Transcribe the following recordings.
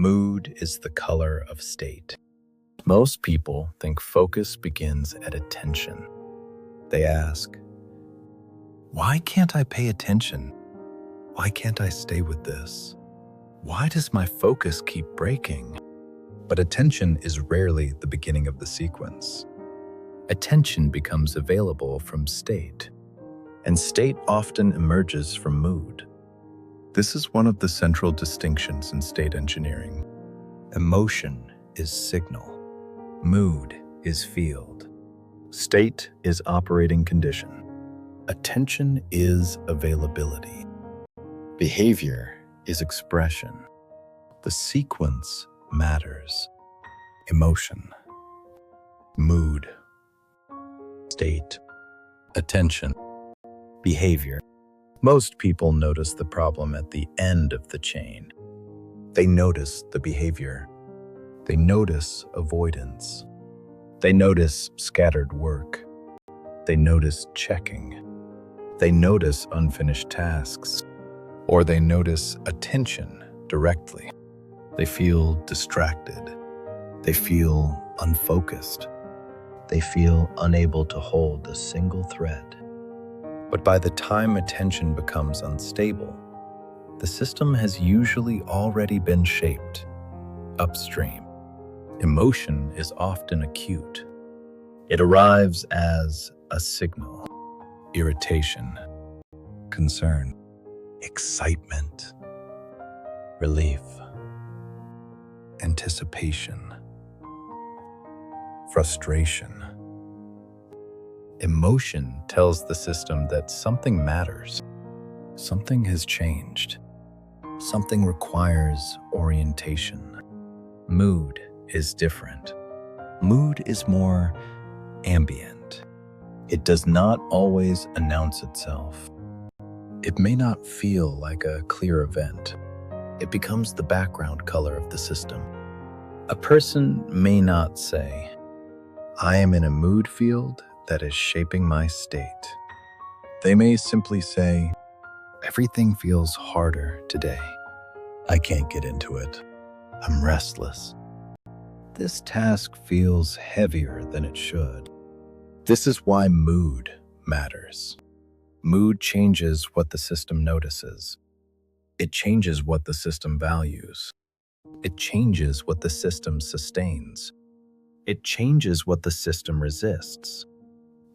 Mood is the color of state. Most people think focus begins at attention. They ask, why can't I pay attention? Why can't I stay with this? Why does my focus keep breaking? But attention is rarely the beginning of the sequence. Attention becomes available from state, and state often emerges from mood. This is one of the central distinctions in state engineering. Emotion is signal. Mood is field. State is operating condition. Attention is availability. Behavior is expression. The sequence matters. Emotion, mood, state, attention, behavior. Most people notice the problem at the end of the chain. They notice the behavior. They notice avoidance. They notice scattered work. They notice checking. They notice unfinished tasks. Or they notice attention directly. They feel distracted. They feel unfocused. They feel unable to hold a single thread. But by the time attention becomes unstable, the system has usually already been shaped upstream. Emotion is often acute. It arrives as a signal, irritation, concern, excitement, relief, anticipation, frustration. Emotion tells the system that something matters, something has changed, something requires orientation. Mood is different. Mood is more ambient. It does not always announce itself. It may not feel like a clear event. It becomes the background color of the system. A person may not say, I am in a mood field that is shaping my state. They may simply say, everything feels harder today. I can't get into it. I'm restless. This task feels heavier than it should. This is why mood matters. Mood changes what the system notices. It changes what the system values. It changes what the system sustains. It changes what the system resists.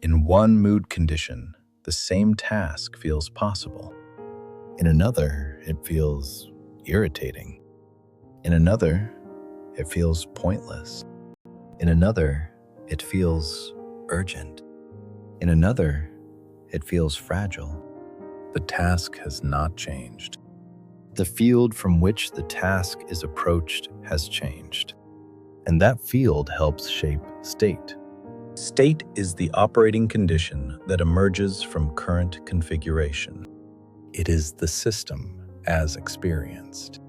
In one mood condition, the same task feels possible. In another, it feels irritating. In another, it feels pointless. In another, it feels urgent. In another, it feels fragile. The task has not changed. The field from which the task is approached has changed. And that field helps shape state. State is the operating condition that emerges from current configuration. It is the system as experienced.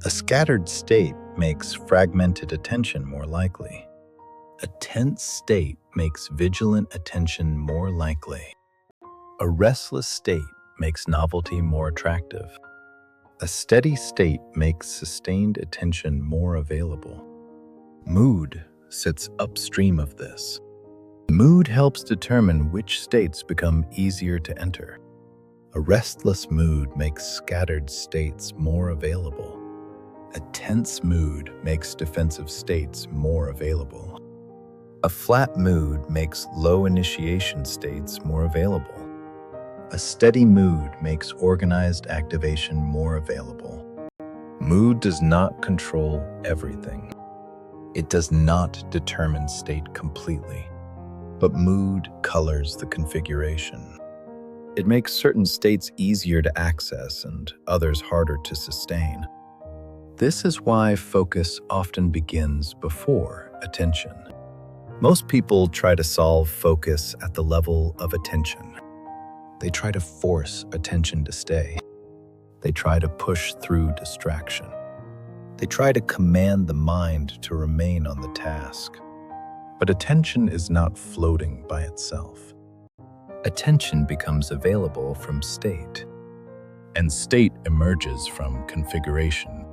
A scattered state makes fragmented attention more likely. A tense state makes vigilant attention more likely. A restless state makes novelty more attractive. A steady state makes sustained attention more available. Mood sits upstream of this. Mood helps determine which states become easier to enter. A restless mood makes scattered states more available. A tense mood makes defensive states more available. A flat mood makes low initiation states more available. A steady mood makes organized activation more available. Mood does not control everything. It does not determine state completely, but mood colors the configuration. It makes certain states easier to access and others harder to sustain. This is why focus often begins before attention. Most people try to solve focus at the level of attention. They try to force attention to stay. They try to push through distraction. They try to command the mind to remain on the task. But attention is not floating by itself. Attention becomes available from state, and state emerges from configuration.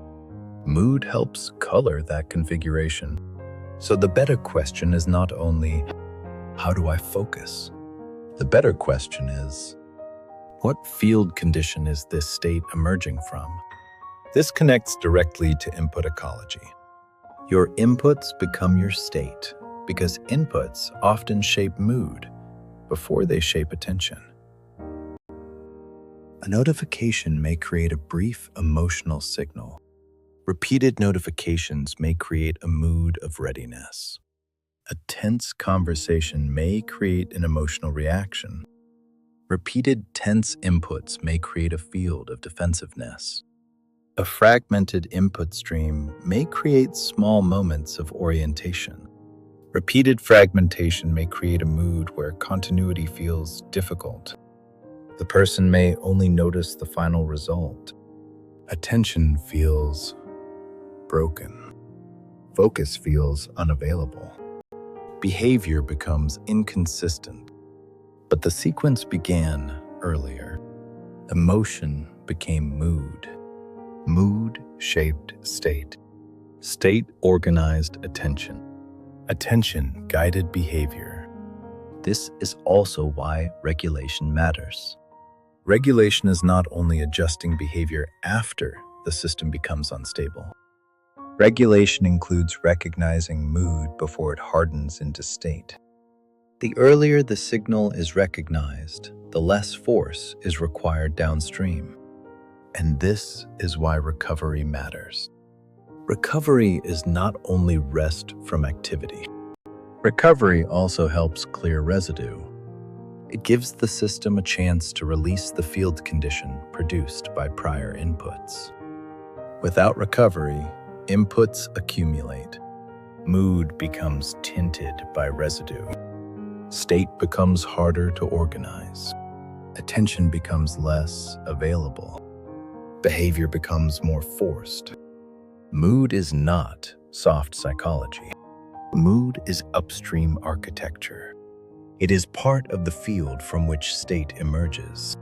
Mood helps color that configuration. So the better question is not only, how do I focus? The better question is, what field condition is this state emerging from? This connects directly to input ecology. Your inputs become your state because inputs often shape mood before they shape attention. A notification may create a brief emotional signal. Repeated notifications may create a mood of readiness. A tense conversation may create an emotional reaction. Repeated tense inputs may create a field of defensiveness. A fragmented input stream may create small moments of orientation. Repeated fragmentation may create a mood where continuity feels difficult. The person may only notice the final result. Attention feels broken. Focus feels unavailable. Behavior becomes inconsistent. But the sequence began earlier. Emotion became mood. Mood shaped state. State organized attention. Attention guided behavior. This is also why regulation matters. Regulation is not only adjusting behavior after the system becomes unstable. Regulation includes recognizing mood before it hardens into state. The earlier the signal is recognized, the less force is required downstream. And this is why recovery matters. Recovery is not only rest from activity. Recovery also helps clear residue. It gives the system a chance to release the field condition produced by prior inputs. Without recovery, inputs accumulate. Mood becomes tinted by residue. State becomes harder to organize. Attention becomes less available. Behavior becomes more forced. Mood is not soft psychology. Mood is upstream architecture. It is part of the field from which state emerges.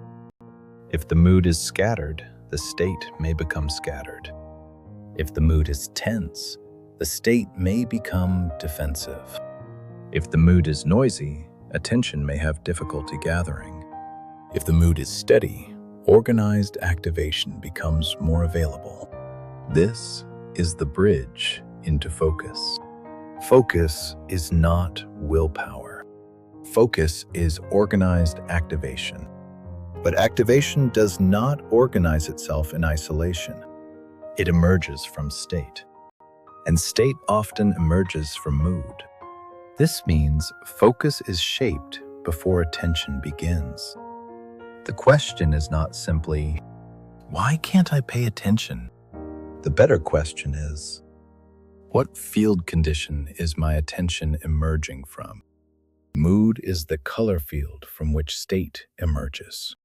If the mood is scattered, the state may become scattered. If the mood is tense, the state may become defensive. If the mood is noisy, attention may have difficulty gathering. If the mood is steady, organized activation becomes more available. This is the bridge into focus. Focus is not willpower. Focus is organized activation. But activation does not organize itself in isolation. It emerges from state. And state often emerges from mood. This means focus is shaped before attention begins. The question is not simply, why can't I pay attention? The better question is, what field condition is my attention emerging from? Mood is the color field from which state emerges.